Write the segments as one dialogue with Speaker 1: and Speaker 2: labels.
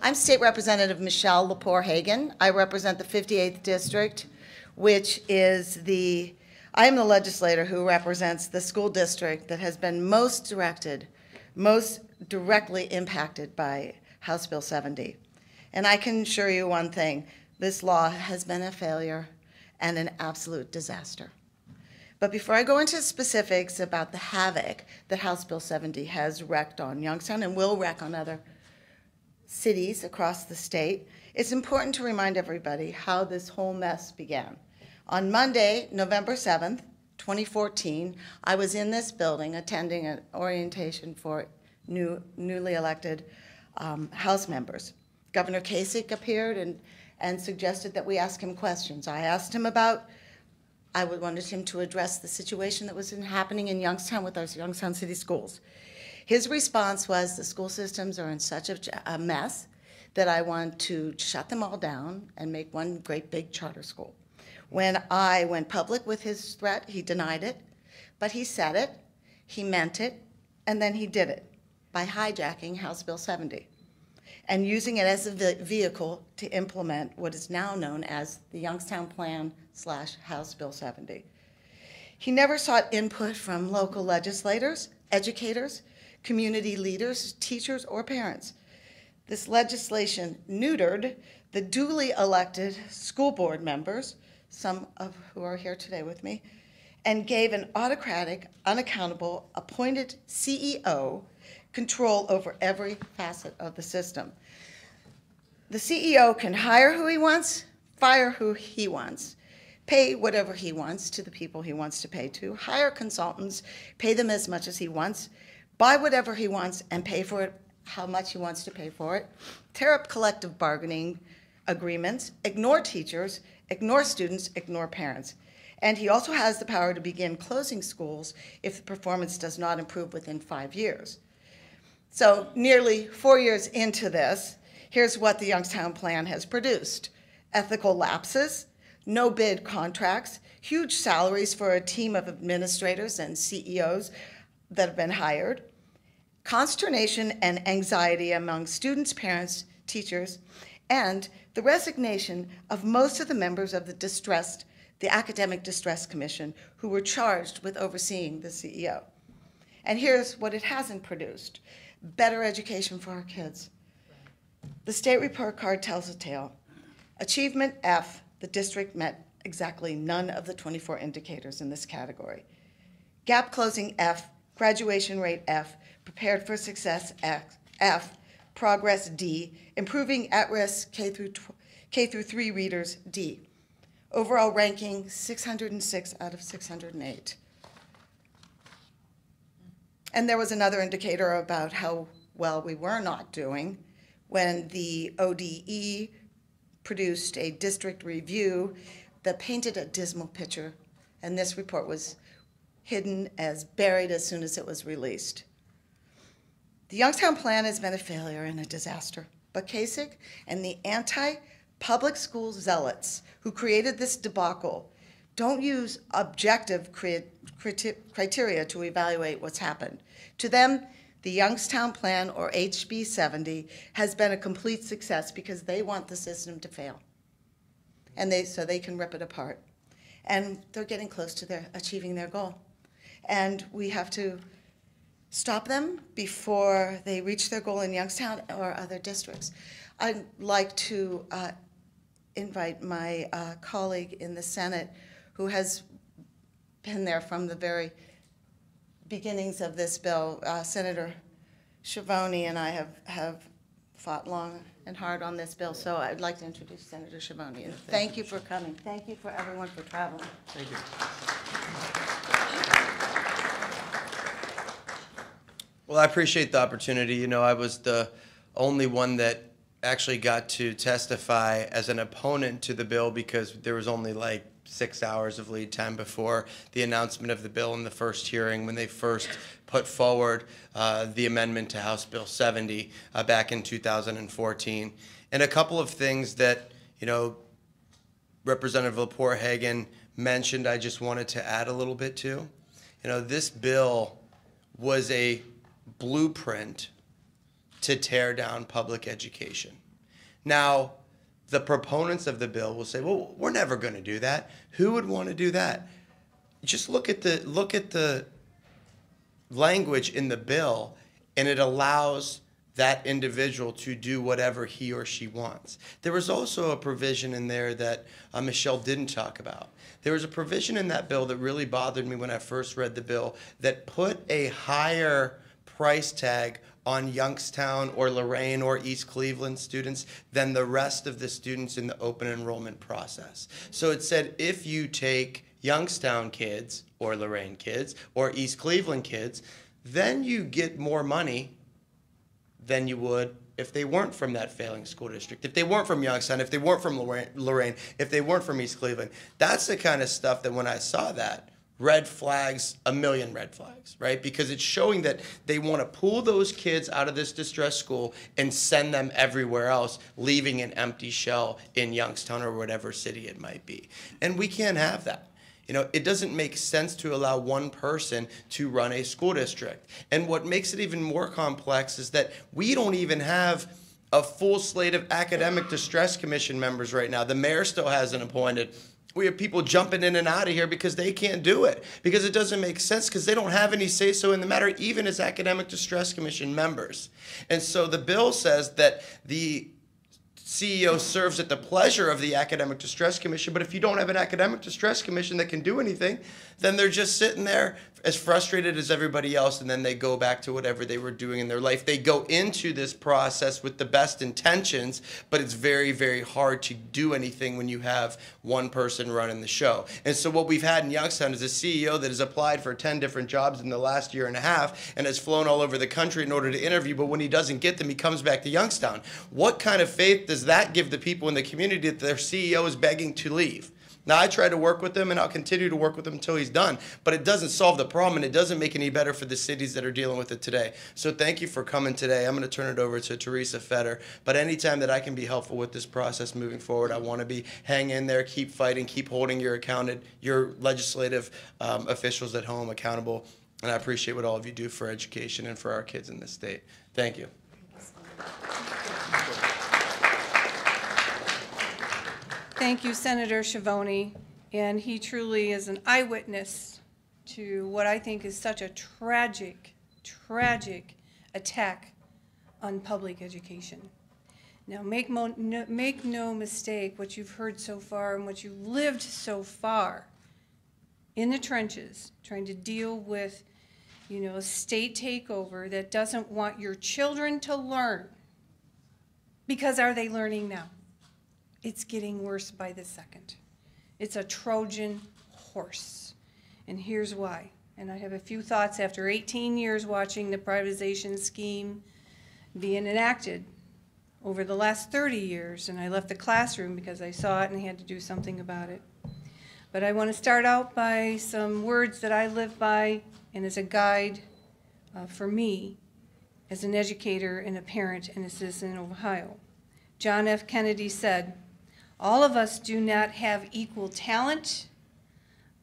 Speaker 1: I'm State Representative Michelle Lepore-Hagan. I represent the 58th District, which is I am the legislator who represents the school district that has been most directly impacted by House Bill 70. And I can assure you one thing, this law has been a failure and an absolute disaster. But before I go into specifics about the havoc that House Bill 70 has wreaked on Youngstown and will wreak on other cities across the state, it's important to remind everybody how this whole mess began. On Monday, November 7th, 2014, I was in this building attending an orientation for newly elected House members. Governor Kasich appeared and suggested that we ask him questions. I wanted him to address the situation that was happening in Youngstown with our Youngstown City Schools. His response was, the school systems are in such a mess that I want to shut them all down and make one great big charter school. When I went public with his threat, he denied it, but he said it, he meant it, and then he did it by hijacking House Bill 70 and using it as a vehicle to implement what is now known as the Youngstown Plan / House Bill 70. He never sought input from local legislators, educators, community leaders, teachers, or parents. This legislation neutered the duly elected school board members, some of who are here today with me, and gave an autocratic, unaccountable, appointed CEO control over every facet of the system. The CEO can hire who he wants, fire who he wants, pay whatever he wants to the people he wants to pay to, hire consultants, pay them as much as he wants, buy whatever he wants and pay for it how much he wants to pay for it, tear up collective bargaining agreements, ignore teachers, ignore students, ignore parents. And he also has the power to begin closing schools if the performance does not improve within 5 years. So nearly 4 years into this, here's what the Youngstown Plan has produced. Ethical lapses, no-bid contracts, huge salaries for a team of administrators and CEOs that have been hired, consternation and anxiety among students, parents, teachers, and the resignation of most of the members of the Academic Distress Commission who were charged with overseeing the CEO. And here's what it hasn't produced: better education for our kids. The state report card tells a tale. Achievement F, the district met exactly none of the 24 indicators in this category. Gap closing F, graduation rate F, prepared for success F, progress D, improving at-risk K through 3 readers D. Overall ranking 606 out of 608. And there was another indicator about how well we were not doing when the ODE produced a district review that painted a dismal picture, and this report was buried as soon as it was released. The Youngstown Plan has been a failure and a disaster, but Kasich and the anti-public school zealots who created this debacle don't use objective criteria to evaluate what's happened. To them, the Youngstown Plan, or HB 70, has been a complete success because they want the system to fail, and so they can rip it apart. And they're getting close to achieving their goal. And we have to stop them before they reach their goal in Youngstown or other districts. I'd like to invite my colleague in the Senate who has been there from the very beginnings of this bill. Senator Schiavone and I have fought long and hard on this bill, so I'd like to introduce Senator Schiavone. And thank you for coming. Thank you for everyone for traveling.
Speaker 2: Thank you. Well, I appreciate the opportunity. You know, I was the only one that actually got to testify as an opponent to the bill because there was only like 6 hours of lead time before the announcement of the bill in the first hearing when they first put forward the amendment to House Bill 70 back in 2014. And a couple of things that, you know, Representative Lepore-Hagan mentioned I just wanted to add a little bit to. You know, this bill was a blueprint to tear down public education. Now, the proponents of the bill will say, well, we're never going to do that. Who would want to do that? Just look at the language in the bill, and it allows that individual to do whatever he or she wants. There was also a provision in there that Michelle didn't talk about. There was a provision in that bill that really bothered me when I first read the bill that put a higher price tag on Youngstown or Lorain or East Cleveland students than the rest of the students in the open enrollment process. So it said if you take Youngstown kids or Lorain kids or East Cleveland kids, then you get more money than you would if they weren't from that failing school district, if they weren't from Youngstown, if they weren't from Lorain, if they weren't from East Cleveland. That's the kind of stuff that when I saw that, red flags, a million red flags, right? Because it's showing that they want to pull those kids out of this distressed school and send them everywhere else, leaving an empty shell in Youngstown or whatever city it might be. And we can't have that. You know, it doesn't make sense to allow one person to run a school district. And what makes it even more complex is that we don't even have a full slate of academic distress commission members right now. The mayor still hasn't appointed. We have people jumping in and out of here because they can't do it, because it doesn't make sense, because they don't have any say-so in the matter, even as academic distress commission members. And so the bill says that the CEO serves at the pleasure of the Academic Distress Commission, but if you don't have an Academic Distress Commission that can do anything, then they're just sitting there as frustrated as everybody else, and then they go back to whatever they were doing in their life. They go into this process with the best intentions, but it's very, very hard to do anything when you have one person running the show. And so what we've had in Youngstown is a CEO that has applied for 10 different jobs in the last year and a half and has flown all over the country in order to interview, but when he doesn't get them, he comes back to Youngstown. What kind of faith does that give the people in the community that their CEO is begging to leave? Now, I try to work with him, and I'll continue to work with him until he's done, but it doesn't solve the problem, and it doesn't make any better for the cities that are dealing with it today. So thank you for coming today. I'm going to turn it over to Teresa Fetter, but anytime that I can be helpful with this process moving forward, I want to be hang in there, keep fighting, keep holding your legislative officials at home accountable, and I appreciate what all of you do for education and for our kids in this state. Thank you.
Speaker 3: Thank you, Senator Schiavone, and he truly is an eyewitness to what I think is such a tragic, tragic attack on public education. Now, make no mistake, what you've heard so far and what you've lived so far in the trenches, trying to deal with, a state takeover that doesn't want your children to learn. Because are they learning now? It's getting worse by the second. It's a Trojan horse. And here's why. And I have a few thoughts after 18 years watching the privatization scheme being enacted over the last 30 years. And I left the classroom because I saw it and had to do something about it. But I want to start out by some words that I live by and as a guide for me as an educator and a parent and a citizen in Ohio. John F. Kennedy said, "All of us do not have equal talent,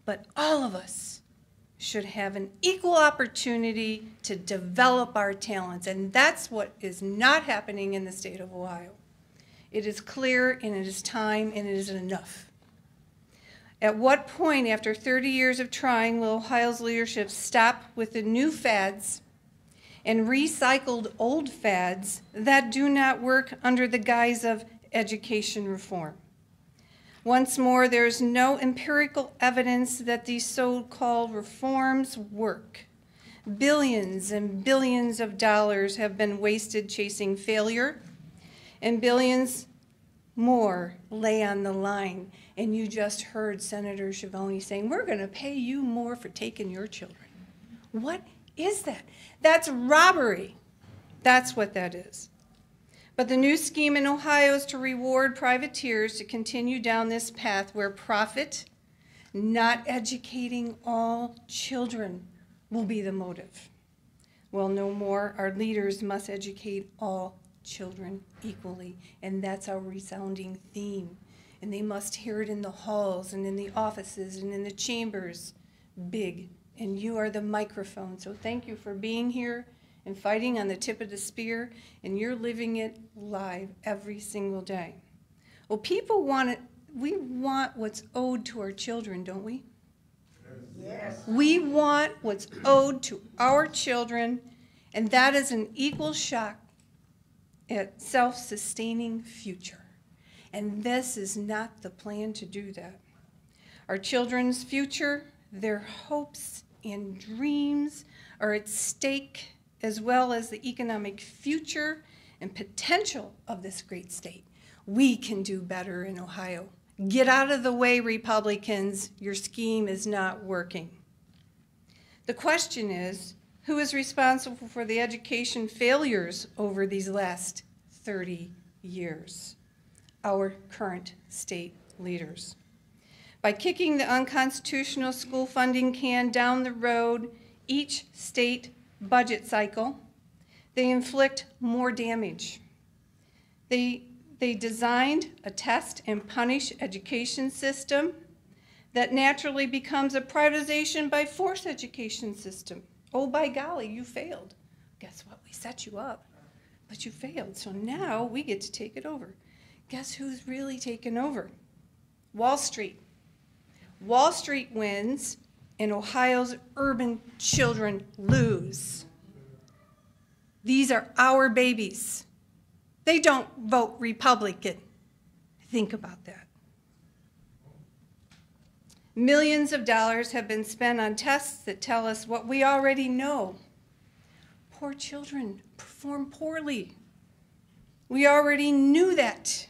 Speaker 3: but all of us should have an equal opportunity to develop our talents." And that's what is not happening in the state of Ohio. It is clear, and it is time, and it is enough. At what point, after 30 years of trying, will Ohio's leadership stop with the new fads and recycled old fads that do not work under the guise of education reform? Once more, there is no empirical evidence that these so-called reforms work. Billions and billions of dollars have been wasted chasing failure, and billions more lay on the line. And you just heard Senator Schiavone saying, we're going to pay you more for taking your children. What is that? That's robbery. That's what that is. But the new scheme in Ohio is to reward privateers to continue down this path where profit, not educating all children, will be the motive. Well, no more. Our leaders must educate all children equally, and that's our resounding theme. And they must hear it in the halls and in the offices and in the chambers, big. And you are the microphone. So thank you for being here and fighting on the tip of the spear, and you're living it live every single day. Well, people want it. We want what's owed to our children, don't we? Yes. We want what's owed to our children, and that is an equal shot at self-sustaining future. And this is not the plan to do that. Our children's future, their hopes and dreams are at stake, as well as the economic future and potential of this great state. We can do better in Ohio. Get out of the way, Republicans. Your scheme is not working. The question is, who is responsible for the education failures over these last 30 years? Our current state leaders. By kicking the unconstitutional school funding can down the road each state budget cycle, they inflict more damage. They designed a test and punish education system that naturally becomes a privatization by force education system. Oh, by golly, you failed. Guess what? We set you up, but you failed. So now we get to take it over. Guess who's really taken over? Wall Street. Wall Street wins, and Ohio's urban children lose. These are our babies. They don't vote Republican. Think about that. Millions of dollars have been spent on tests that tell us what we already know. Poor children perform poorly. We already knew that.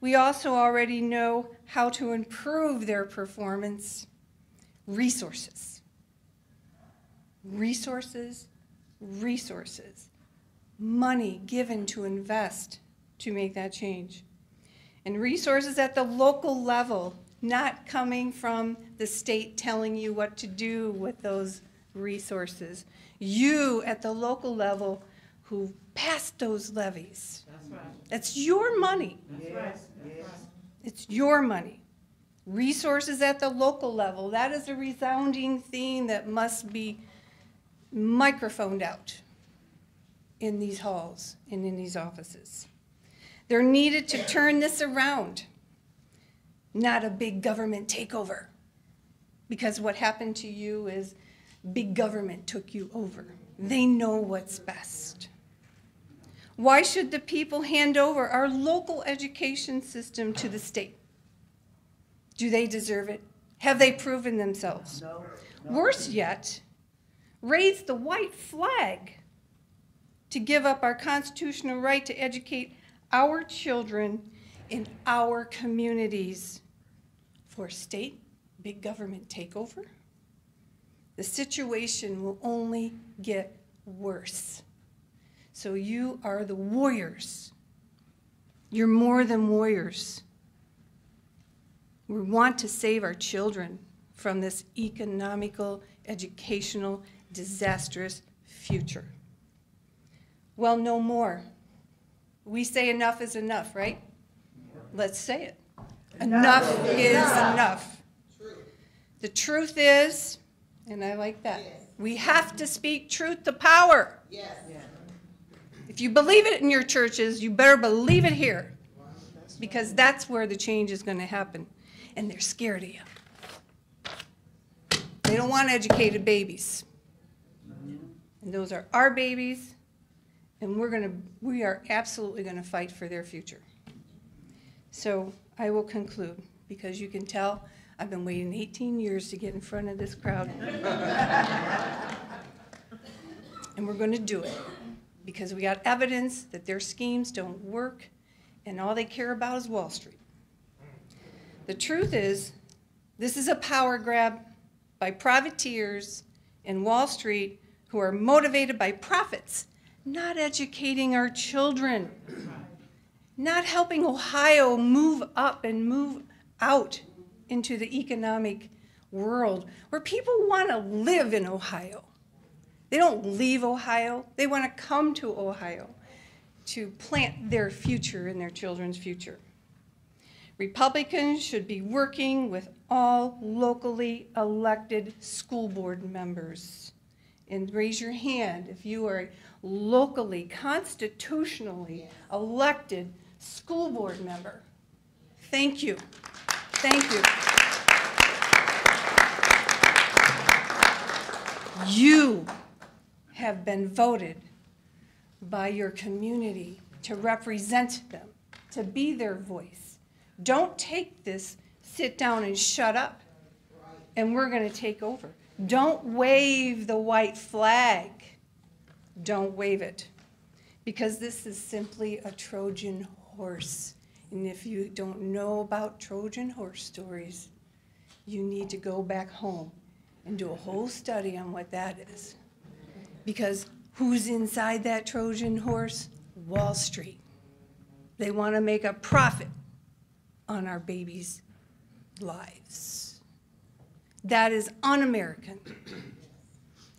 Speaker 3: We also already know how to improve their performance. Resources. Resources. Resources. Money given to invest to make that change. And resources at the local level, not coming from the state telling you what to do with those resources. You at the local level who passed those levies. That's right. That's your money. That's right. Yes. It's your money. Resources at the local level. That is a resounding theme that must be microphoned out in these halls and in these offices. They're needed to turn this around, not a big government takeover. Because what happened to you is big government took you over. They know what's best. Why should the people hand over our local education system to the state? Do they deserve it? Have they proven themselves? No. Worse yet, raise the white flag to give up our constitutional right to educate our children in our communities for state big government takeover. The situation will only get worse. So you are the warriors. You're more than warriors. We want to save our children from this economical, educational, disastrous future. Well, no more. We say enough is enough, right? Let's say it. Enough is enough. The truth is, and I like that, we have to speak truth to power. Yes. If you believe it in your churches, you better believe it here, because that's where the change is going to happen. And they're scared of you. They don't want educated babies. And those are our babies, and we are absolutely going to fight for their future. So I will conclude, because you can tell I've been waiting 18 years to get in front of this crowd. And we're going to do it, because we got evidence that their schemes don't work, and all they care about is Wall Street. The truth is, this is a power grab by privateers in Wall Street who are motivated by profits, not educating our children, not helping Ohio move up and move out into the economic world where people want to live in Ohio. They don't leave Ohio. They want to come to Ohio to plant their future and their children's future. Republicans should be working with all locally elected school board members and raise your hand if you are a locally, constitutionally elected school board member. Thank you. Thank you. You have been voted by your community to represent them, to be their voice. Don't take this, sit down and shut up, and we're going to take over. Don't wave the white flag. Don't wave it, because this is simply a Trojan horse. And if you don't know about Trojan horse stories, you need to go back home and do a whole study on what that is. Because who's inside that Trojan horse? Wall Street. They want to make a profit on our babies' lives. That is un-American.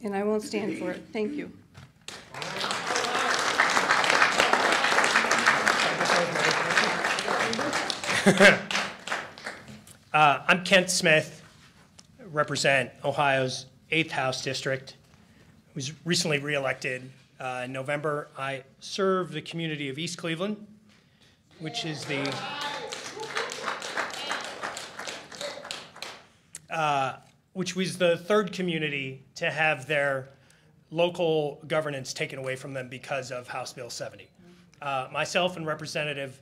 Speaker 3: And I won't stand for it. Thank you.
Speaker 4: I'm Kent Smith, represent Ohio's 8th House District. I was recently reelected in November. I serve the community of East Cleveland, which is the which was the third community to have their local governance taken away from them because of House Bill 70. Myself and Representative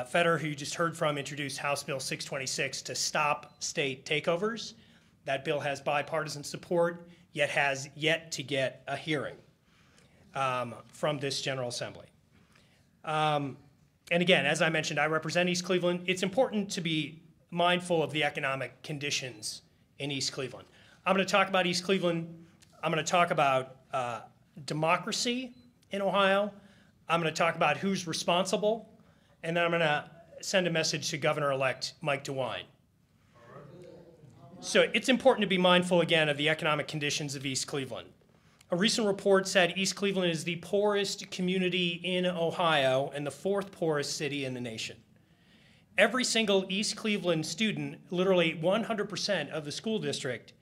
Speaker 4: Feder, who you just heard from, introduced House Bill 626 to stop state takeovers. That bill has bipartisan support, yet has yet to get a hearing from this General Assembly. And again, as I mentioned, I represent East Cleveland. It's important to be mindful of the economic conditions in East Cleveland. I'm going to talk about East Cleveland. I'm going to talk about democracy in Ohio. I'm going to talk about who's responsible. And then I'm going to send a message to Governor-elect Mike DeWine. So it's important to be mindful, again, of the economic conditions of East Cleveland. A recent report said East Cleveland is the poorest community in Ohio and the 4th poorest city in the nation. Every single East Cleveland student, literally 100% of the school district,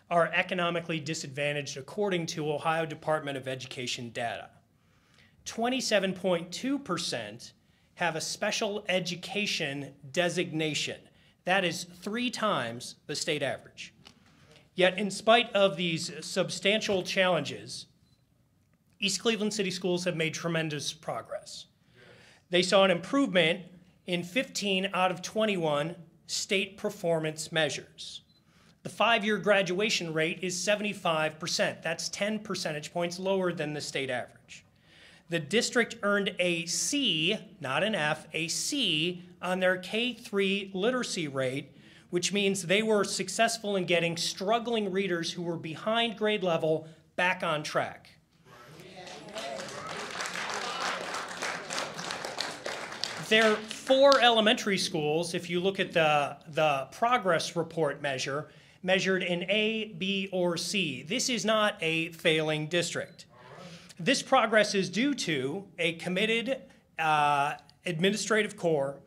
Speaker 4: are economically disadvantaged according to Ohio Department of Education data. 27.2% have a special education designation. That is 3 times the state average. Yet in spite of these substantial challenges, East Cleveland City Schools have made tremendous progress. They saw an improvement in 15 out of 21 state performance measures. The 5-year graduation rate is 75%. That's 10 percentage points lower than the state average. The district earned a C, not an F, a C on their K-3 literacy rate, which means they were successful in getting struggling readers who were behind grade level back on track. Their 4 elementary schools, if you look at the progress report measure, measured in A, B, or C. This is not a failing district. This progress is due to a committed administrative core,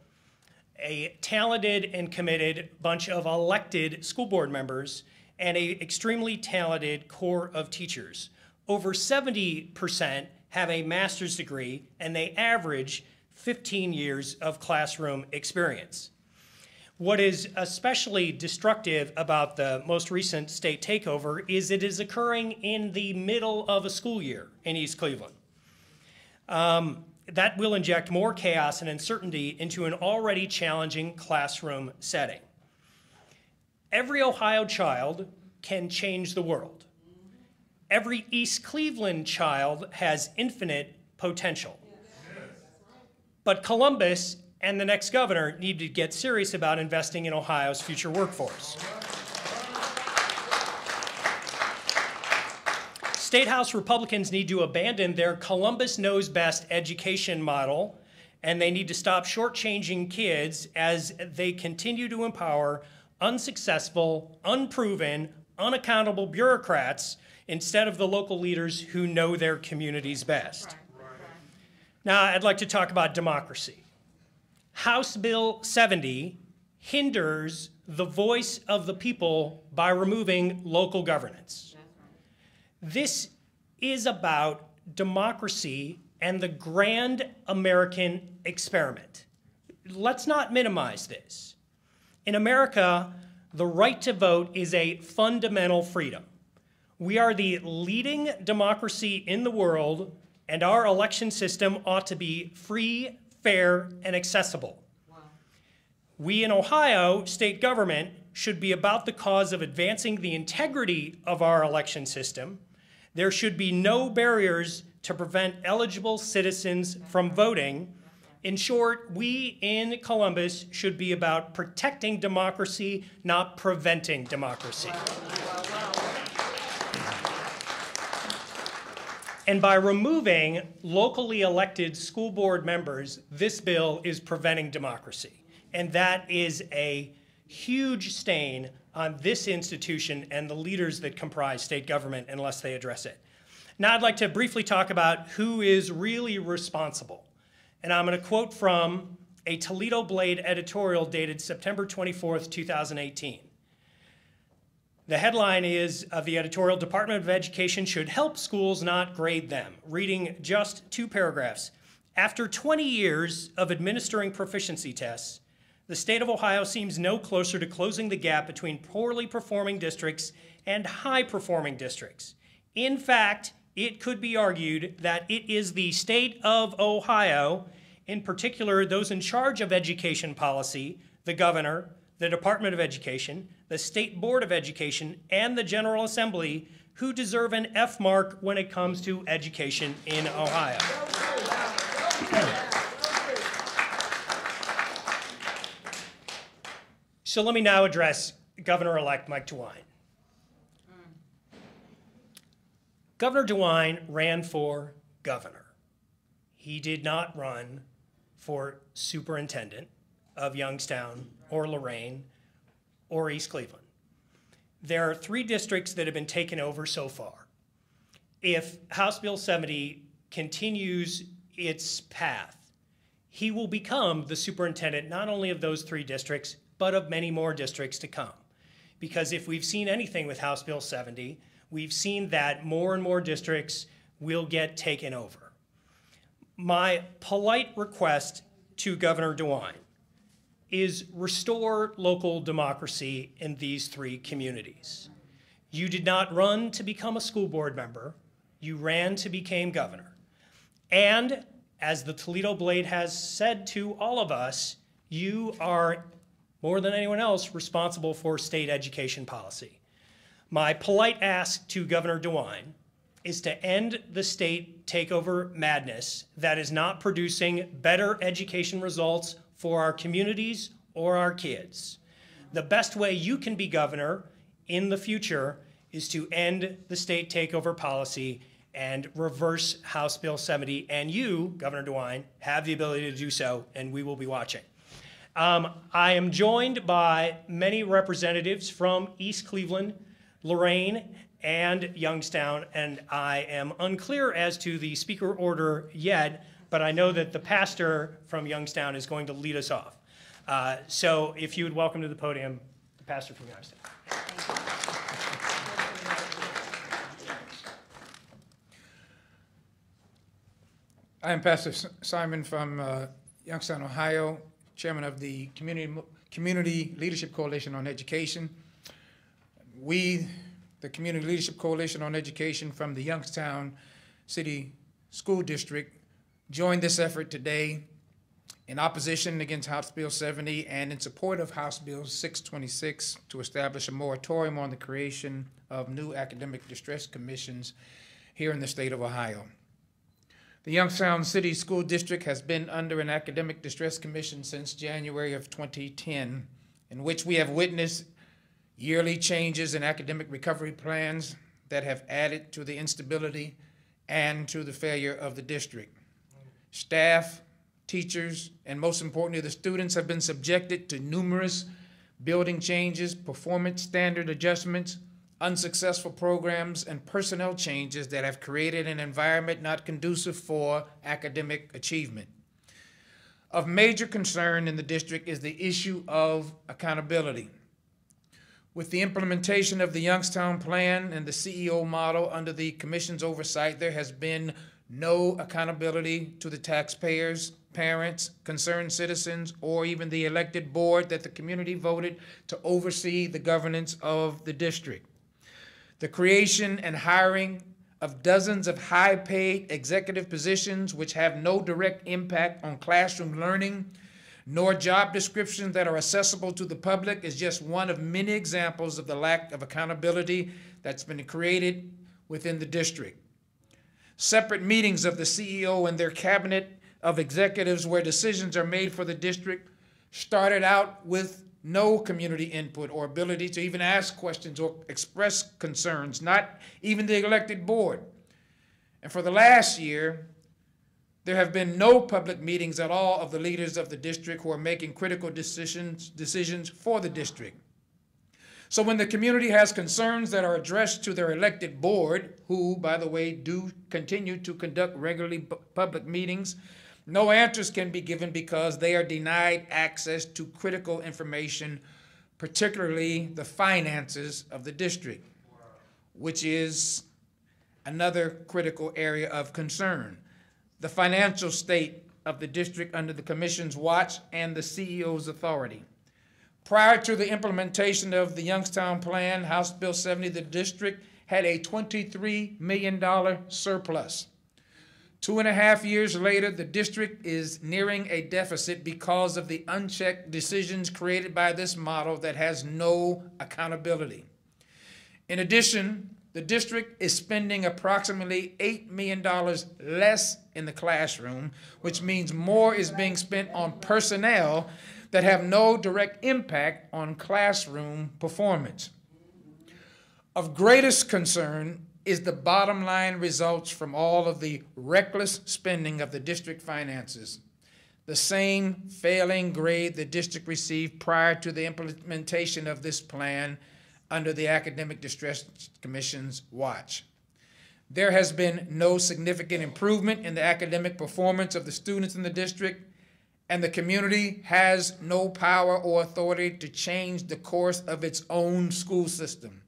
Speaker 4: a talented and committed bunch of elected school board members, and an extremely talented core of teachers. Over 70% have a master's degree, and they average 15 years of classroom experience. What is especially destructive about the most recent state takeover is it is occurring in the middle of a school year in East Cleveland. That will inject more chaos and uncertainty into an already challenging classroom setting. Every Ohio child can change the world. Every East Cleveland child has infinite potential. But Columbus and the next governor need to get serious about investing in Ohio's future workforce. State House Republicans need to abandon their Columbus knows best education model, and they need to stop shortchanging kids as they continue to empower unsuccessful, unproven, unaccountable bureaucrats instead of the local leaders who know their communities best. Now, I'd like to talk about democracy. House Bill 70 hinders the voice of the people by removing local governance. This is about democracy and the grand American experiment. Let's not minimize this. In America, the right to vote is a fundamental freedom. We are the leading democracy in the world, and our election system ought to be free, fair, and accessible. Wow. We in Ohio, state government, should be about the cause of advancing the integrity of our election system. There should be no barriers to prevent eligible citizens from voting. In short, we in Columbus should be about protecting democracy, not preventing democracy. And by removing locally elected school board members, this bill is preventing democracy. And that is a huge stain on this institution and the leaders that comprise state government unless they address it. Now I'd like to briefly talk about who is really responsible. And I'm going to quote from a Toledo Blade editorial dated September 24th, 2018. The headline is of the editorial, Department of Education should help schools, not grade them. Reading just 2 paragraphs. After 20 years of administering proficiency tests, the state of Ohio seems no closer to closing the gap between poorly performing districts and high-performing districts. In fact, it could be argued that it is the state of Ohio, in particular those in charge of education policy, the governor, the Department of Education, the State Board of Education, and the General Assembly, who deserve an F mark when it comes to education in Ohio. So let me now address Governor-elect Mike DeWine. Governor DeWine ran for governor. He did not run for superintendent of Youngstown or Lorain or East Cleveland. There are 3 districts that have been taken over so far. If House Bill 70 continues its path, he will become the superintendent not only of those 3 districts, but of many more districts to come. Because if we've seen anything with House Bill 70, we've seen that more and more districts will get taken over. My polite request to Governor DeWine is restore local democracy in these 3 communities. You did not run to become a school board member. You ran to become governor. And as the Toledo Blade has said to all of us, you are, more than anyone else, responsible for state education policy. My polite ask to Governor DeWine is to end the state takeover madness that is not producing better education results for our communities or our kids. The best way you can be governor in the future is to end the state takeover policy and reverse House Bill 70. And you, Governor DeWine, have the ability to do so, and we will be watching. I am joined by many representatives from East Cleveland, Lorain, and Youngstown, and I am unclear as to the speaker order yet, but I know that the pastor from Youngstown is going to lead us off. So if you would welcome to the podium the pastor from Youngstown.
Speaker 5: I am Pastor Simon from Youngstown, Ohio, chairman of the Community Leadership Coalition on Education. We, the Community Leadership Coalition on Education from the Youngstown City School District, joined this effort today in opposition against House Bill 70 and in support of House Bill 626 to establish a moratorium on the creation of new academic distress commissions here in the state of Ohio. The Youngstown City School District has been under an academic distress commission since January of 2010, in which we have witnessed yearly changes in academic recovery plans that have added to the instability and to the failure of the district. Staff, teachers, and most importantly, the students have been subjected to numerous building changes, performance standard adjustments, unsuccessful programs, and personnel changes that have created an environment not conducive for academic achievement. Of major concern in the district is the issue of accountability. With the implementation of the Youngstown Plan and the CEO model under the Commission's oversight, there has been no accountability to the taxpayers, parents, concerned citizens, or even the elected board that the community voted to oversee the governance of the district. The creation and hiring of dozens of high-paid executive positions which have no direct impact on classroom learning, nor job descriptions that are accessible to the public is just one of many examples of the lack of accountability that's been created within the district. Separate meetings of the CEO and their cabinet of executives where decisions are made for the district started out with no community input or ability to even ask questions or express concerns, not even the elected board. And for the last year, there have been no public meetings at all of the leaders of the district who are making critical decisions for the district. So when the community has concerns that are addressed to their elected board, who, by the way, do continue to conduct regularly public meetings, no answers can be given because they are denied access to critical information, particularly the finances of the district, which is another critical area of concern. The financial state of the district under the Commission's watch and the CEO's authority. Prior to the implementation of the Youngstown Plan, House Bill 70, the district had a $23 million surplus. 2.5 years later, the district is nearing a deficit because of the unchecked decisions created by this model that has no accountability. In addition, the district is spending approximately $8 million less in the classroom, which means more is being spent on personnel that have no direct impact on classroom performance. Of greatest concern is the bottom line results from all of the reckless spending of the district finances. The same failing grade the district received prior to the implementation of this plan under the Academic Distress Commission's watch. There has been no significant improvement in the academic performance of the students in the district, and the community has no power or authority to change the course of its own school system.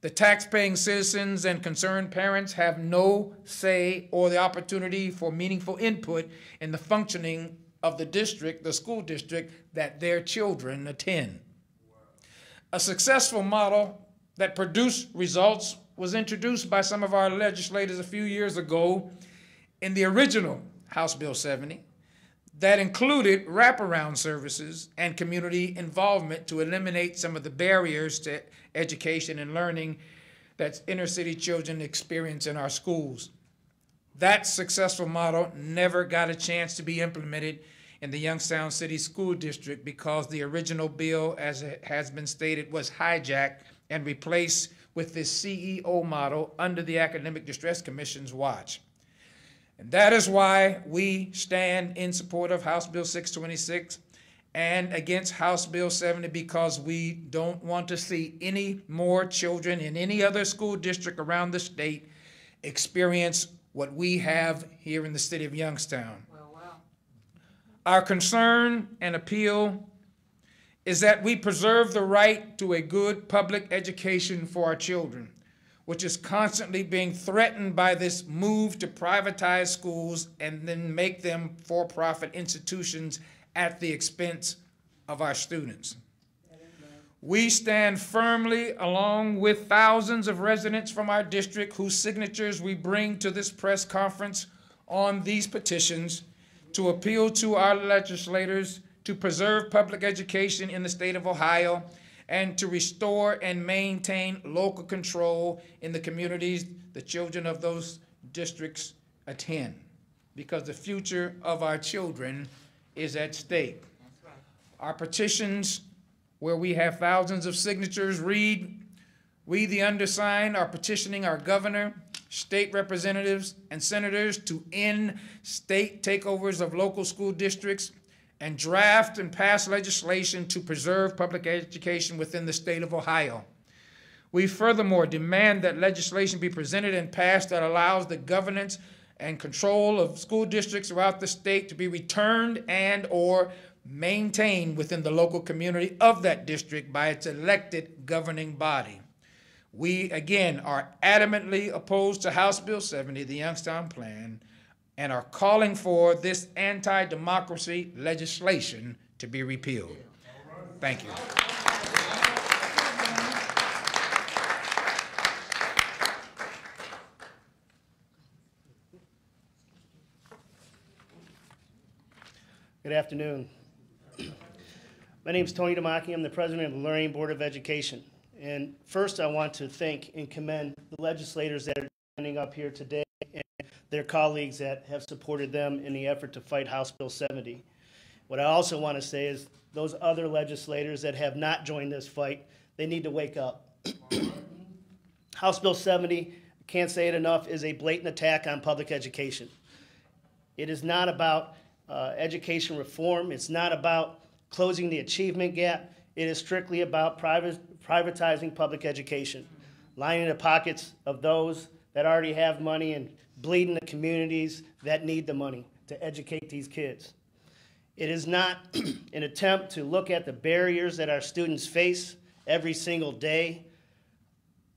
Speaker 5: The taxpaying citizens and concerned parents have no say or the opportunity for meaningful input in the functioning of the district, the school district that their children attend. A successful model that produced results was introduced by some of our legislators a few years ago in the original House Bill 70 that included wraparound services and community involvement to eliminate some of the barriers to education and learning that inner city children experience in our schools. That successful model never got a chance to be implemented in the Youngstown City School District because the original bill, as it has been stated, was hijacked and replaced with this CEO model under the Academic Distress Commission's watch. And that is why we stand in support of House Bill 626 and against House Bill 70, because we don't want to see any more children in any other school district around the state experience what we have here in the city of Youngstown. Our concern and appeal is that we preserve the right to a good public education for our children, which is constantly being threatened by this move to privatize schools and then make them for-profit institutions at the expense of our students. We stand firmly along with thousands of residents from our district whose signatures we bring to this press conference on these petitions to appeal to our legislators to preserve public education in the state of Ohio and to restore and maintain local control in the communities the children of those districts attend, because the future of our children is at stake. Our petitions, where we have thousands of signatures, read, we, the undersigned, are petitioning our governor, state representatives, and senators to end state takeovers of local school districts and draft and pass legislation to preserve public education within the state of Ohio. We furthermore demand that legislation be presented and passed that allows the governance and control of school districts throughout the state to be returned and or maintained within the local community of that district by its elected governing body. We, again, are adamantly opposed to House Bill 70, the Youngstown Plan, and are calling for this anti-democracy legislation to be repealed. Thank you.
Speaker 6: Good afternoon. My name is Tony Damaki. I'm the president of the Lorraine Board of Education. And first, I want to thank and commend the legislators that are standing up here today and their colleagues that have supported them in the effort to fight House Bill 70. What I also want to say is those other legislators that have not joined this fight, they need to wake up. House Bill 70, can't say it enough, is a blatant attack on public education. It is not about education reform. It's not about closing the achievement gap. It is strictly about privatizing public education, lining the pockets of those that already have money and bleeding the communities that need the money to educate these kids. It is not an attempt to look at the barriers that our students face every single day.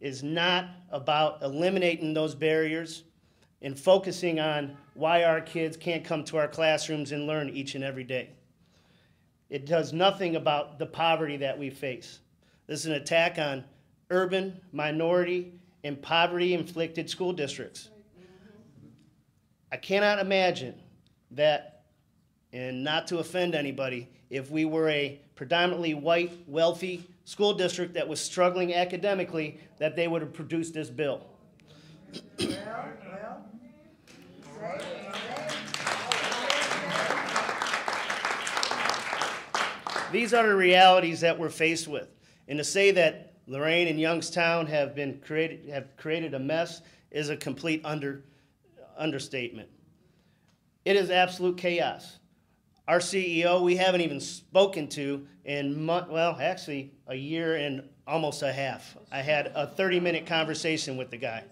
Speaker 6: It is not about eliminating those barriers and focusing on why our kids can't come to our classrooms and learn each and every day. It does nothing about the poverty that we face. This is an attack on urban, minority, and poverty-inflicted school districts. I cannot imagine that, and not to offend anybody, if we were a predominantly white, wealthy school district that was struggling academically, that they would have produced this bill. These are the realities that we're faced with. And to say that Lorraine and Youngstown have created a mess is a complete understatement. It is absolute chaos. Our CEO, we haven't even spoken to in, well, actually a year and almost a half. I had a 30-minute conversation with the guy.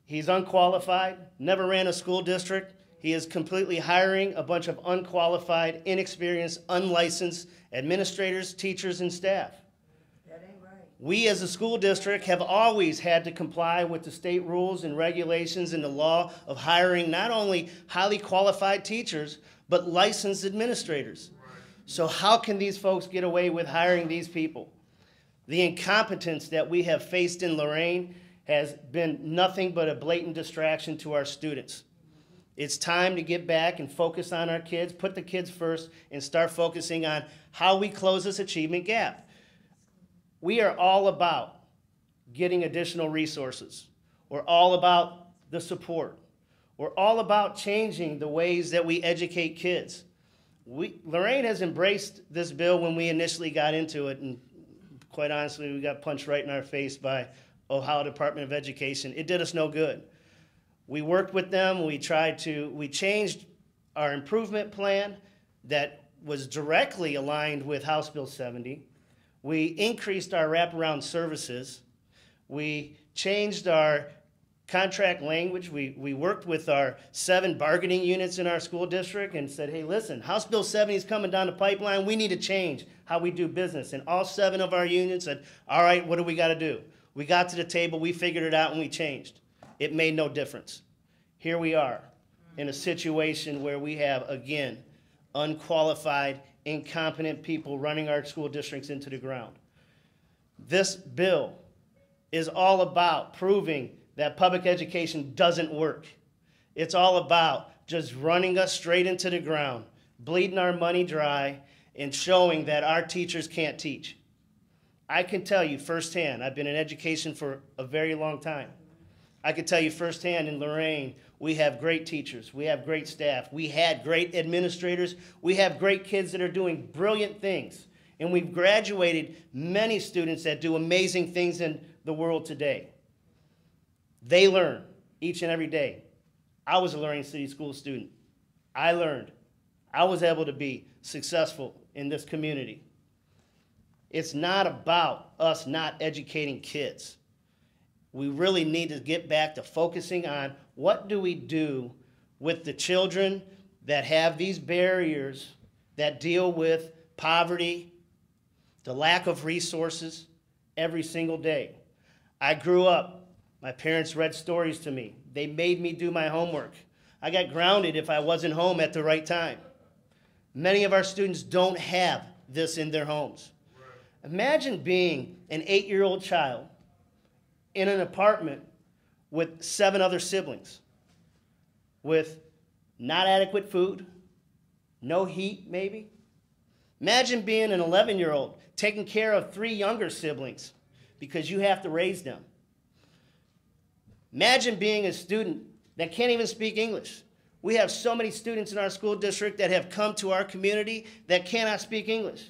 Speaker 6: He's unqualified, never ran a school district. He is completely hiring a bunch of unqualified, inexperienced, unlicensed administrators, teachers, and staff. That ain't right. We as a school district have always had to comply with the state rules and regulations and the law of hiring not only highly qualified teachers, but licensed administrators. So how can these folks get away with hiring these people? The incompetence that we have faced in Lorraine has been nothing but a blatant distraction to our students. It's time to get back and focus on our kids, put the kids first, and start focusing on how we close this achievement gap. We are all about getting additional resources. We're all about the support. We're all about changing the ways that we educate kids. Lorraine has embraced this bill when we initially got into it, and quite honestly, we got punched right in our face by Ohio Department of Education. It did us no good. We worked with them, we changed our improvement plan that was directly aligned with House Bill 70. We increased our wraparound services. We changed our contract language. We worked with our 7 bargaining units in our school district and said, hey, listen, House Bill 70 is coming down the pipeline. We need to change how we do business. And all 7 of our unions said, all right, what do we got to do? We got to the table, we figured it out, and we changed. It made no difference. Here we are in a situation where we have, again, unqualified, incompetent people running our school districts into the ground. This bill is all about proving that public education doesn't work. It's all about just running us straight into the ground, bleeding our money dry, and showing that our teachers can't teach. I can tell you firsthand, I've been in education for a very long time. I can tell you firsthand in Lorraine, we have great teachers, we have great staff, we had great administrators, we have great kids that are doing brilliant things, and we've graduated many students that do amazing things in the world today. They learn each and every day. I was a Lorraine City School student. I learned. I was able to be successful in this community. It's not about us not educating kids. we really need to get back to focusing on what do we do with the children that have these barriers that deal with poverty, the lack of resources every single day. I grew up, my parents read stories to me. They made me do my homework. I got grounded if I wasn't home at the right time. Many of our students don't have this in their homes. Imagine being an 8-year-old child in an apartment with 7 other siblings, with not adequate food, no heat maybe. Imagine being an 11-year-old taking care of 3 younger siblings because you have to raise them. Imagine being a student that can't even speak English. We have so many students in our school district that have come to our community that cannot speak English.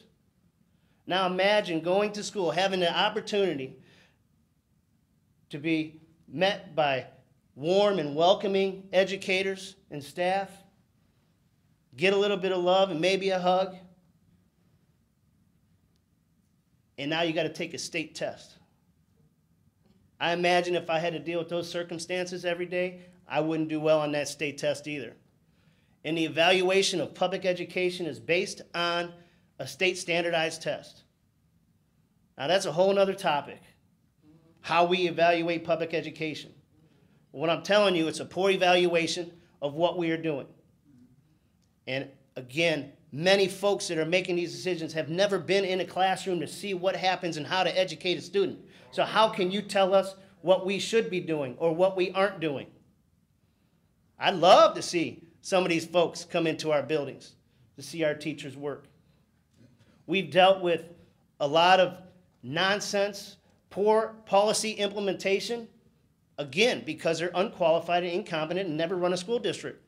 Speaker 6: Now imagine going to school, having the opportunity to be met by warm and welcoming educators and staff, get a little bit of love and maybe a hug, and now you got to take a state test. I imagine if I had to deal with those circumstances every day, I wouldn't do well on that state test either. And the evaluation of public education is based on a state standardized test. Now that's a whole other topic, how we evaluate public education. What I'm telling you, it's a poor evaluation of what we are doing. And again, many folks that are making these decisions have never been in a classroom to see what happens and how to educate a student. So how can you tell us what we should be doing or what we aren't doing? I'd love to see some of these folks come into our buildings to see our teachers work. We've dealt with a lot of nonsense, poor policy implementation, again, because they're unqualified and incompetent and never run a school district.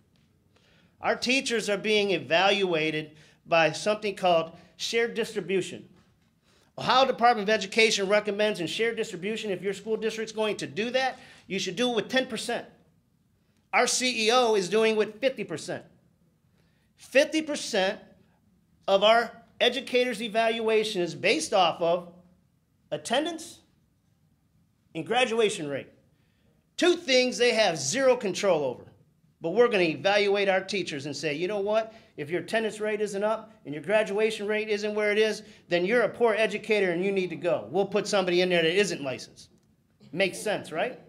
Speaker 6: Our teachers are being evaluated by something called shared distribution. Ohio Department of Education recommends in shared distribution, if your school district's going to do that, you should do it with 10%. Our CEO is doing it with 50%. 50% of our educators' evaluation is based off of attendance and graduation rate. 2 things they have 0 control over. But we're going to evaluate our teachers and say, you know what? If your attendance rate isn't up and your graduation rate isn't where it is, then you're a poor educator and you need to go. We'll put somebody in there that isn't licensed. Makes sense, right?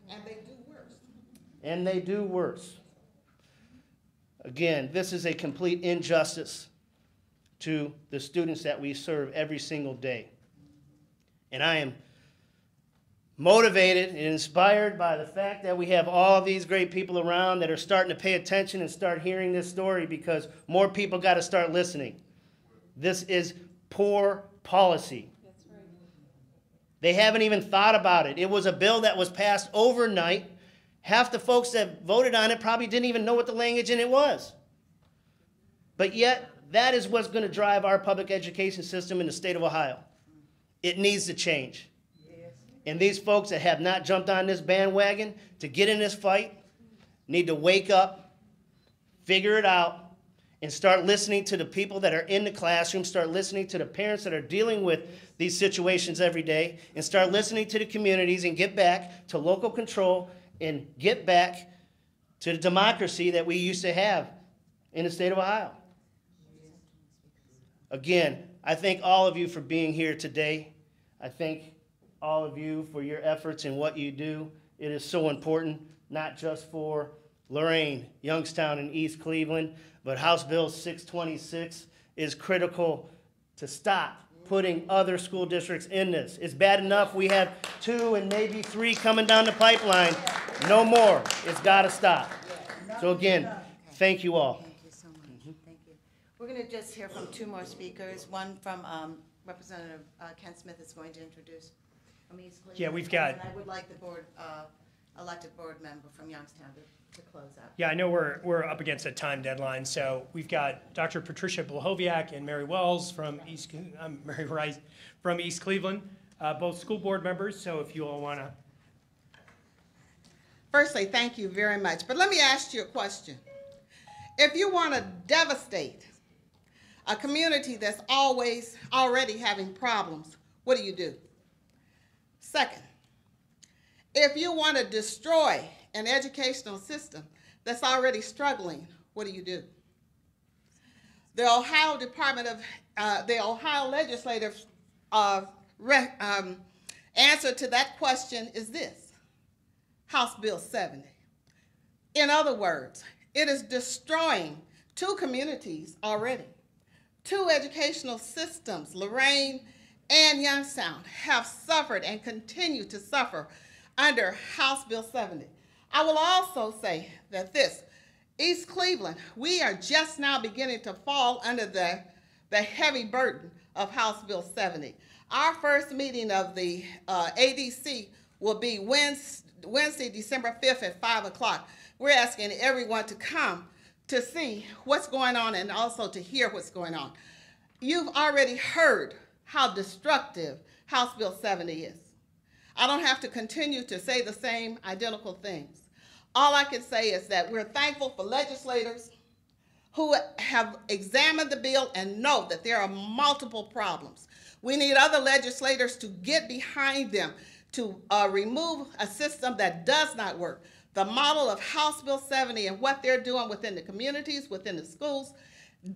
Speaker 7: And they do worse.
Speaker 6: And they do worse. Again, this is a complete injustice to the students that we serve every single day. And I am motivated and inspired by the fact that we have all these great people around that are starting to pay attention and start hearing this story, because more people got to start listening. This is poor policy.
Speaker 3: That's right.
Speaker 6: They haven't even thought about it. It was a bill that was passed overnight. Half the folks that voted on it probably didn't even know what the language in it was. But yet, that is what's going to drive our public education system in the state of Ohio. It needs to change. And these folks that have not jumped on this bandwagon to get in this fight need to wake up, figure it out, and start listening to the people that are in the classroom, start listening to the parents that are dealing with these situations every day, and start listening to the communities and get back to local control and get back to the democracy that we used to have in the state of Ohio. Again, I thank all of you for being here today. I thank all of you for your efforts and what you do. It is so important, not just for Lorain, Youngstown, and East Cleveland, but House Bill 626 is critical to stop putting other school districts in this. It's bad enough we have 2 and maybe 3 coming down the pipeline. No more. It's got to stop. So again, thank you all.
Speaker 1: Thank you so much. Thank you. We're going to just hear from 2 more speakers. One from Representative Ken Smith is going to introduce from East Cleveland.
Speaker 4: Yeah, we've got.
Speaker 1: And I would like the board, elected board member from Youngstown to close out.
Speaker 4: Yeah, I know we're up against a time deadline, so we've got Dr. Patricia Blahoviak and Mary Wells from Mary Rice from East Cleveland, both school board members. So if you all want to.
Speaker 7: Firstly, thank you very much. But let me ask you a question. If you want to devastate a community that's already having problems, what do you do? Second, if you want to destroy an educational system that's already struggling, what do? The Ohio the Ohio legislative answer to that question is this: House Bill 70. In other words, it is destroying two communities already. Two educational systems, Lorain and Youngstown, have suffered and continue to suffer under House Bill 70. I will also say that East Cleveland, we are just now beginning to fall under the heavy burden of House Bill 70. Our first meeting of the ADC will be Wednesday, December 5th at 5 o'clock. We're asking everyone to come to see what's going on and also to hear what's going on. You've already heard how destructive House Bill 70 is. I don't have to continue to say the same identical things. All I can say is that we're thankful for legislators who have examined the bill and know that there are multiple problems. We need other legislators to get behind them to remove a system that does not work. The model of House Bill 70 and what they're doing within the communities, within the schools,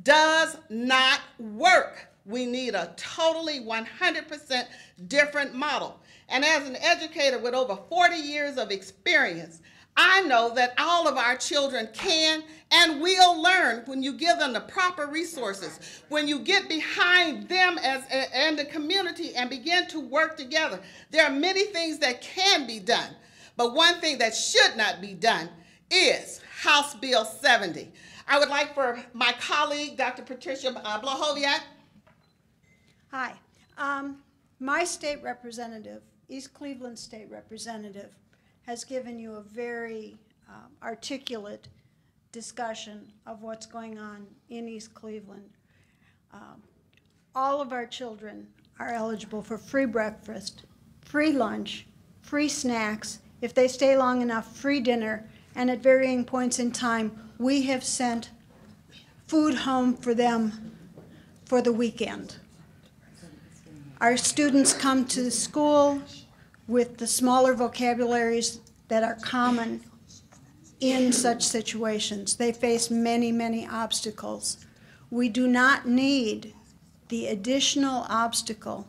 Speaker 7: does not work. We need a totally 100% different model. And as an educator with over 40 years of experience, I know that all of our children can and will learn when you give them the proper resources, when you get behind them and the community and begin to work together. There are many things that can be done, but one thing that should not be done is House Bill 70. I would like for my colleague, Dr. Patricia Blahoviak.
Speaker 8: Hi. My state representative, East Cleveland State Representative, has given you a very articulate discussion of what's going on in East Cleveland. All of our children are eligible for free breakfast, free lunch, free snacks, if they stay long enough, free dinner, and at varying points in time, we have sent food home for them for the weekend. Our students come to school with the smaller vocabularies that are common in such situations. They face many, many obstacles. We do not need the additional obstacle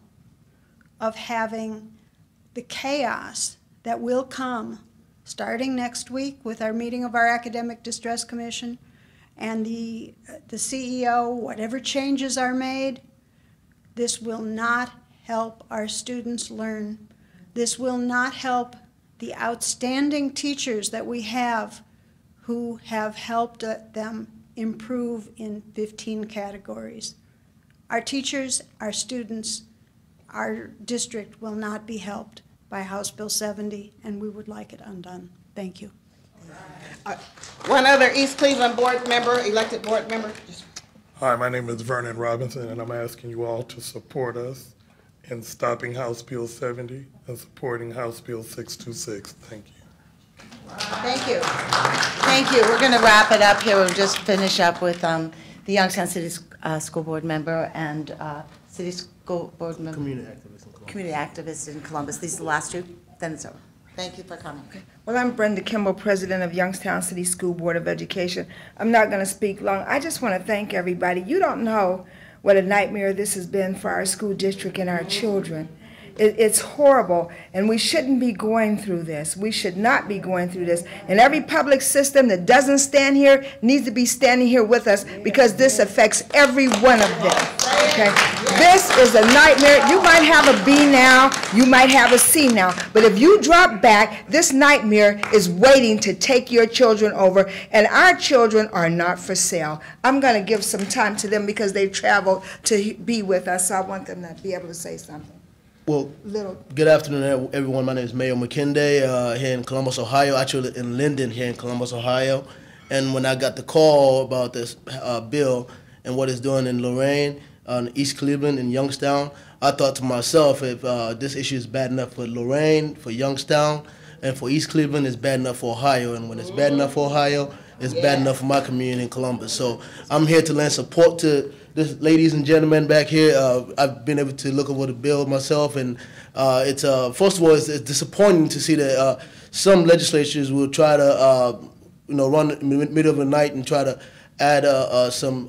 Speaker 8: of having the chaos that will come starting next week with our meeting of our Academic Distress Commission and the CEO, whatever changes are made. This will not help our students learn. This will not help the outstanding teachers that we have who have helped them improve in 15 categories. Our teachers, our students, our district will not be helped by House Bill 70, and we would like it undone. Thank you.
Speaker 7: One other East Cleveland board member, elected board member.
Speaker 9: Hi, my name is Vernon Robinson, and I'm asking you all to support us in stopping House Bill 70 and supporting House Bill 626. Thank you.
Speaker 1: Thank you. Thank you. We're going to wrap it up here. We'll just finish up with the Youngstown City School Board member and City School Board member. Community activist in Columbus. These are the last two. Then it's over. Thank you for coming.
Speaker 10: Well, I'm Brenda Kimball, President of Youngstown City School Board of Education. I'm not going to speak long. I just want to thank everybody. You don't know what a nightmare this has been for our school district and our children. It's horrible, and we shouldn't be going through this. We should not be going through this. And every public system that doesn't stand here needs to be standing here with us, because this affects every one of them. Okay? This is a nightmare. You might have a B now, you might have a C now, but if you drop back, this nightmare is waiting to take your children over, and our children are not for sale. I'm going to give some time to them because they've traveled to be with us, so I want them to be able to say something.
Speaker 11: Well, good afternoon, everyone. My name is Mayor McKinday here in Columbus, Ohio, actually in Linden here in Columbus, Ohio. And when I got the call about this bill and what it's doing in Lorain, East Cleveland, and Youngstown, I thought to myself, if this issue is bad enough for Lorain, for Youngstown, and for East Cleveland, it's bad enough for Ohio. And when it's bad enough for Ohio, it's bad enough for my community in Columbus. So I'm here to lend support to this ladies and gentlemen back here, I've been able to look over the bill myself, and it's first of all, it's disappointing to see that some legislatures will try to run in the middle of the night and try to add some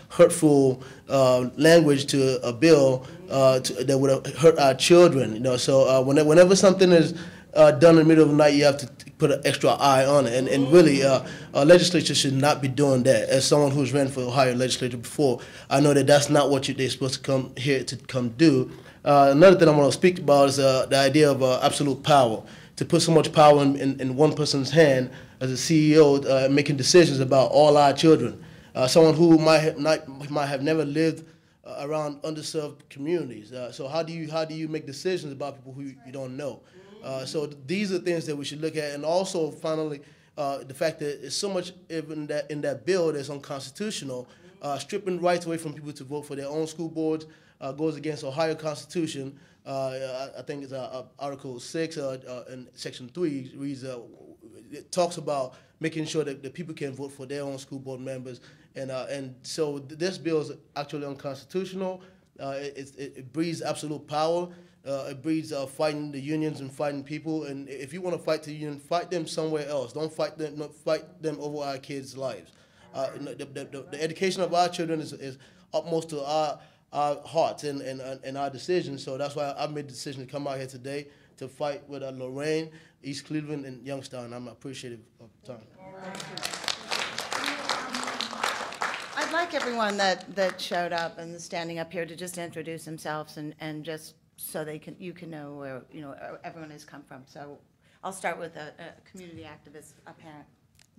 Speaker 11: hurtful language to a bill that would hurt our children. So whenever something is done in the middle of the night, you have to put an extra eye on it. And really, our legislature should not be doing that. As someone who's ran for Ohio legislature before, I know that that's not what they're supposed to come here to come do. Another thing I want to speak about is the idea of absolute power. To put so much power in one person's hand as a CEO, making decisions about all our children. Someone who might have never lived around underserved communities. So how do you make decisions about people who you don't know? So these are things that we should look at, and also finally, the fact that there's so much in that bill that's unconstitutional, stripping rights away from people to vote for their own school boards, goes against Ohio Constitution. I think it's Article 6 and Section 3 reads, it talks about making sure that the people can vote for their own school board members, and so this bill is actually unconstitutional. It breeds absolute power. It breeds fighting the unions and fighting people. And if you want to fight the union, fight them somewhere else. Don't fight them. Not fight them over our kids' lives. The education of our children is utmost to our hearts and our decisions. So that's why I made the decision to come out here today to fight with Lorraine, East Cleveland, and Youngstown. I'm appreciative of the time.
Speaker 1: I'd like everyone that showed up and is standing up here to just introduce themselves and just so you can know where everyone has come from. So I'll start with a community activist, a parent.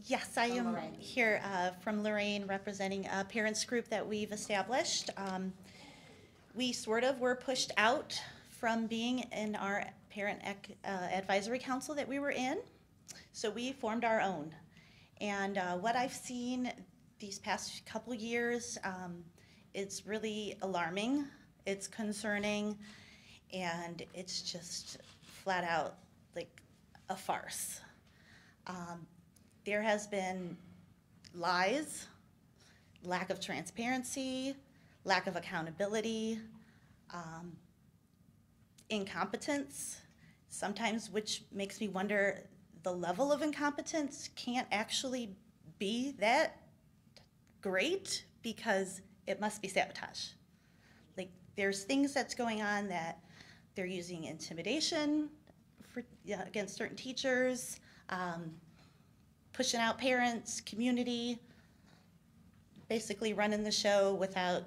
Speaker 12: Yes, I am
Speaker 1: Lorraine.
Speaker 12: here from Lorraine, representing a parents group that we've established. We sort of were pushed out from being in our parent advisory council that we were in, so we formed our own. And what I've seen these past couple years, it's really alarming, it's concerning, and it's just flat out like a farce. There has been lies, lack of transparency, lack of accountability, incompetence, sometimes, which makes me wonder the level of incompetence can't actually be that great because it must be sabotage. Like, there's things that's going on that they're using intimidation against certain teachers, pushing out parents, community, basically running the show without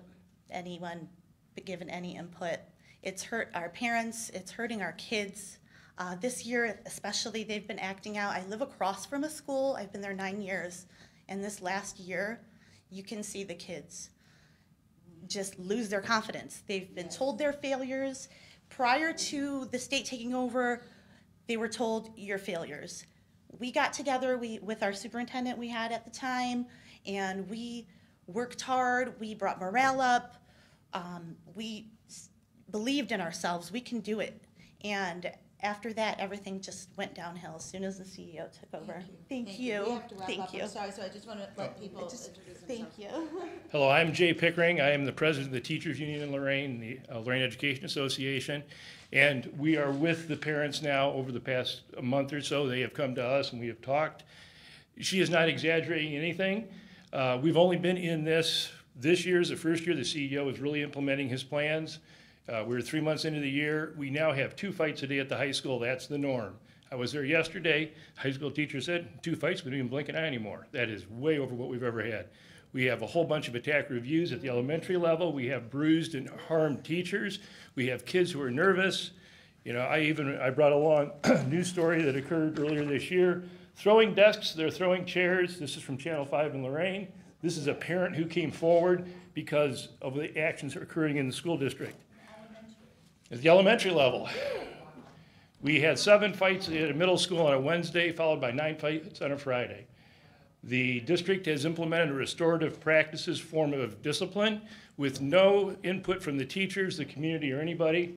Speaker 12: anyone given any input. It's hurt our parents, it's hurting our kids. This year especially, they've been acting out. I live across from a school, I've been there 9 years, and this last year, you can see the kids just lose their confidence. They've been told their failures. Prior to the state taking over, they were told you're failures. We got together with our superintendent we had at the time, and we worked hard, we brought morale up, we believed in ourselves, we can do it. And after that, everything just went downhill as soon as the CEO took over. Thank you.
Speaker 1: We have to wrap
Speaker 12: Thank
Speaker 1: up.
Speaker 12: you.
Speaker 1: I'm sorry, so I just want to let people introduce themselves.
Speaker 12: Thank you.
Speaker 13: Hello, I'm Jay Pickering. I am the president of the Teachers Union in Lorraine, the Lorraine Education Association. And we are with the parents now over the past month or so. They have come to us and we have talked. She is not exaggerating anything. We've only been in this year is the first year the CEO is really implementing his plans. We're 3 months into the year. We now have 2 fights a day at the high school. That's the norm. I was there yesterday. High school teacher said 2 fights, we don't even blink an eye anymore. That is way over what we've ever had. We have a whole bunch of attack reviews at the elementary level. We have bruised and harmed teachers. We have kids who are nervous. You know, I brought along a news story that occurred earlier this year. Throwing desks, they're throwing chairs. This is from Channel 5 in Lorraine. This is a parent who came forward because of the actions that are occurring in the school district. At the elementary level, we had 7 fights at a middle school on a Wednesday, followed by 9 fights on a Friday. The district has implemented a restorative practices form of discipline with no input from the teachers, the community, or anybody.